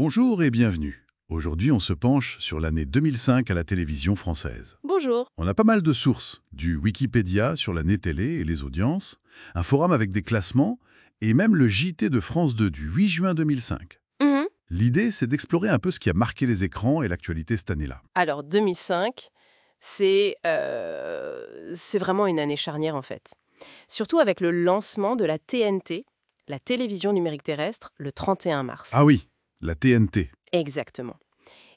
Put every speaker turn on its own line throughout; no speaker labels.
Bonjour et bienvenue. Aujourd'hui, on se penche sur l'année 2005 à la télévision française.
Bonjour.
On a pas mal de sources, du Wikipédia sur l'année télé et les audiences, un forum avec des classements, et même le JT de France 2 du 8 juin 2005.
Mhm.
L'idée, c'est d'explorer un peu ce qui a marqué les écrans et l'actualité cette année-là.
Alors, 2005, c'est vraiment une année charnière en fait. Surtout avec le lancement de la TNT, la télévision numérique terrestre, le 31 mars.
Ah oui, la TNT.
Exactement.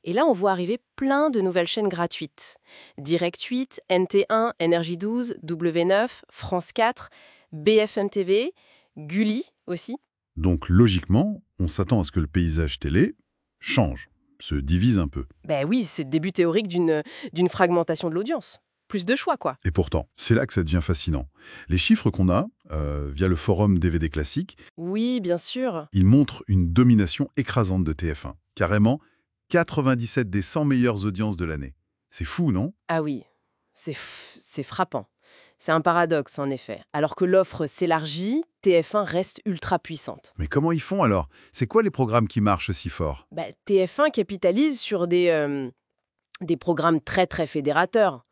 Et là, on voit arriver plein de nouvelles chaînes gratuites. Direct 8, NT1, Énergie 12, W9, France 4, BFM TV, Gulli aussi.
Donc logiquement, on s'attend à ce que le paysage télé change, se divise un peu.
Ben oui, c'est le début théorique d'une fragmentation de l'audience. Plus de choix, quoi.
Et pourtant, c'est là que ça devient fascinant. Les chiffres qu'on a, via le forum DVD Classique,
Oui, bien sûr.
ils montrent une domination écrasante de TF1. Carrément, 97 des 100 meilleures audiences de l'année. C'est fou, non?
Ah oui, c'est frappant. C'est un paradoxe, en effet. Alors que l'offre s'élargit, TF1 reste ultra puissante.
Mais comment ils font alors? C'est quoi les programmes qui marchent si fort?
TF1 capitalise sur des programmes très très fédérateurs.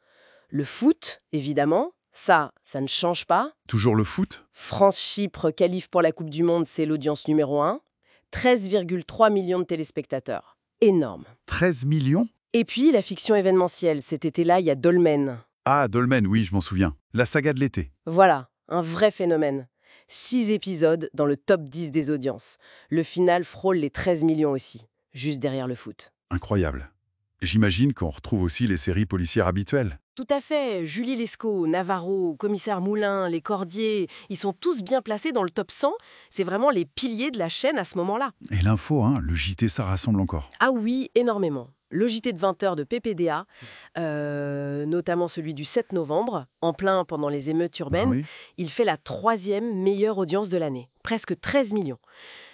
Le foot, évidemment, ça ne change pas.
Toujours le foot?
France-Chypre qualifie pour la Coupe du Monde, c'est l'audience numéro 1. 13,3 millions de téléspectateurs. Énorme.
13 millions?
Et puis la fiction événementielle. Cet été-là, il y a Dolmen.
Ah, Dolmen, oui, je m'en souviens. La saga de l'été.
Voilà, un vrai phénomène. 6 épisodes dans le top 10 des audiences. Le final frôle les 13 millions aussi, juste derrière le foot.
Incroyable. J'imagine qu'on retrouve aussi les séries policières habituelles.
Tout à fait, Julie Lescaut, Navarro, Commissaire Moulin, Les Cordiers, ils sont tous bien placés dans le top 100. C'est vraiment les piliers de la chaîne à ce moment-là.
Et l'info, le JT, ça rassemble encore.
Ah oui, énormément. Le JT de 20 heures de PPDA, notamment celui du 7 novembre, en plein pendant les émeutes urbaines,
Ah oui.
il fait la 3e meilleure audience de l'année, presque 13 millions.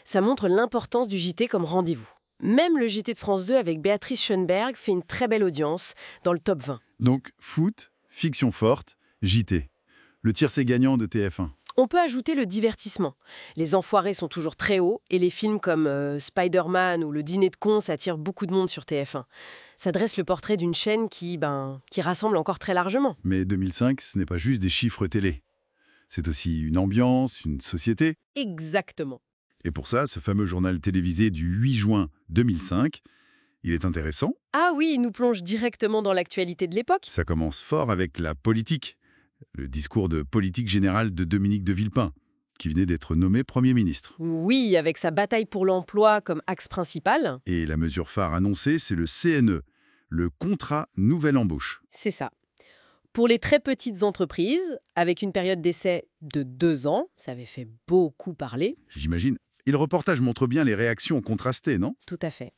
Ça montre l'importance du JT comme rendez-vous. Même le JT de France 2 avec Béatrice Schoenberg fait une très belle audience dans le top 20.
Donc, foot, fiction forte, JT. Le tiercé gagnant de TF1.
On peut ajouter le divertissement. Les enfoirés sont toujours très hauts et les films comme Spider-Man ou Le Dîner de cons attirent beaucoup de monde sur TF1. Ça dresse le portrait d'une chaîne qui rassemble encore très largement.
Mais 2005, ce n'est pas juste des chiffres télé. C'est aussi une ambiance, une société.
Exactement.
Et pour ça, ce fameux journal télévisé du 8 juin 2005, il est intéressant.
Ah oui, il nous plonge directement dans l'actualité de l'époque.
Ça commence fort avec la politique, le discours de politique générale de Dominique de Villepin, qui venait d'être nommé Premier ministre.
Oui, avec sa bataille pour l'emploi comme axe principal.
Et la mesure phare annoncée, c'est le CNE, le contrat nouvelle embauche.
C'est ça. Pour les très petites entreprises, avec une période d'essai de 2 ans, ça avait fait beaucoup parler.
J'imagine. Et le reportage montre bien les réactions contrastées, non?
Tout à fait.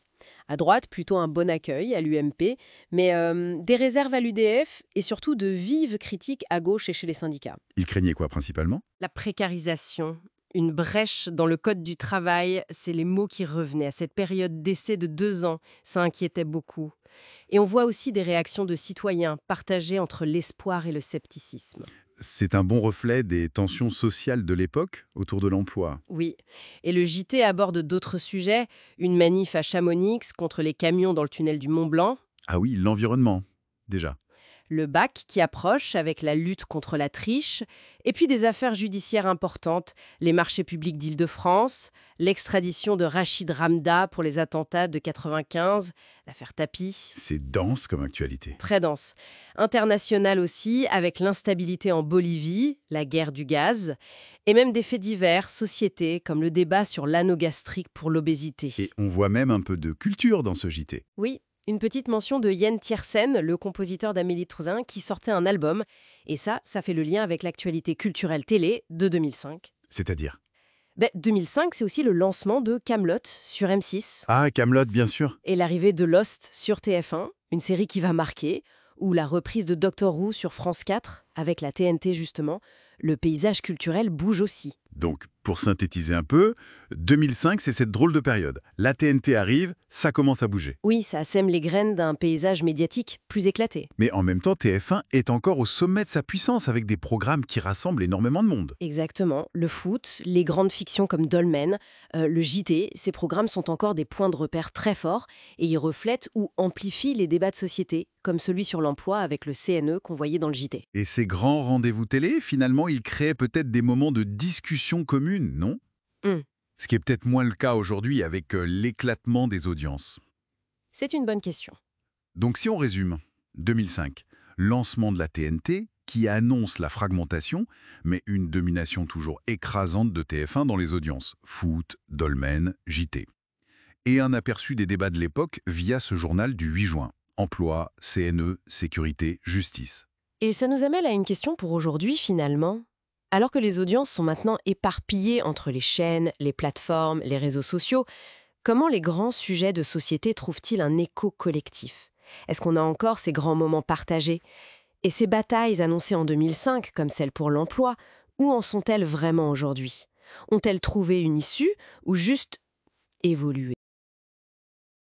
À droite, plutôt un bon accueil à l'UMP, mais des réserves à l'UDF et surtout de vives critiques à gauche et chez les syndicats.
Il craignait quoi principalement?
La précarisation, une brèche dans le code du travail, c'est les mots qui revenaient. À cette période d'essai de 2 ans, ça inquiétait beaucoup. Et on voit aussi des réactions de citoyens partagées entre l'espoir et le scepticisme.
C'est un bon reflet des tensions sociales de l'époque autour de l'emploi.
Oui, et le JT aborde d'autres sujets, une manif à Chamonix contre les camions dans le tunnel du Mont-Blanc,
Ah oui, l'environnement, déjà.
le bac qui approche avec la lutte contre la triche, et puis des affaires judiciaires importantes, les marchés publics d'Île-de-France, l'extradition de Rachid Ramda pour les attentats de 95, l'affaire Tapi,
C'est dense comme actualité.
très dense. International aussi, avec l'instabilité en Bolivie, la guerre du gaz, et même des faits divers, sociétés, comme le débat sur l'anneau gastrique pour l'obésité.
Et on voit même un peu de culture dans ce JT.
Oui, une petite mention de Yen Tiersen, le compositeur d'Amélie Touzin, qui sortait un album. Et ça fait le lien avec l'actualité culturelle télé de 2005.
C'est-à-dire?
2005, c'est aussi le lancement de Kaamelott sur M6
Ah, Kaamelott, bien sûr.
et l'arrivée de Lost sur TF1, une série qui va marquer, ou la reprise de Doctor Who sur France 4, avec la TNT justement. Le paysage culturel bouge aussi.
Donc, pour synthétiser un peu, 2005, c'est cette drôle de période. La TNT arrive, ça commence à bouger.
Oui, ça sème les graines d'un paysage médiatique plus éclaté.
Mais en même temps, TF1 est encore au sommet de sa puissance avec des programmes qui rassemblent énormément de monde.
Exactement. Le foot, les grandes fictions comme Dolmen, le JT, ces programmes sont encore des points de repère très forts et ils reflètent ou amplifient les débats de société, comme celui sur l'emploi avec le CNE qu'on voyait dans le JT.
Et ces grands rendez-vous télé, finalement, ils créaient peut-être des moments de discussion commune, non?
Hmm.
Ce qui est peut-être moins le cas aujourd'hui avec l'éclatement des audiences.
C'est une bonne question.
Donc si on résume, 2005, lancement de la TNT qui annonce la fragmentation, mais une domination toujours écrasante de TF1 dans les audiences, foot, dolmen, JT. Et un aperçu des débats de l'époque via ce journal du 8 juin. Emploi, CNE, sécurité, justice.
Et ça nous amène à une question pour aujourd'hui finalement. Alors que les audiences sont maintenant éparpillées entre les chaînes, les plateformes, les réseaux sociaux, comment les grands sujets de société trouvent-ils un écho collectif? Est-ce qu'on a encore ces grands moments partagés? Et ces batailles annoncées en 2005, comme celle pour l'emploi, où en sont-elles vraiment aujourd'hui? Ont-elles trouvé une issue ou juste évolué?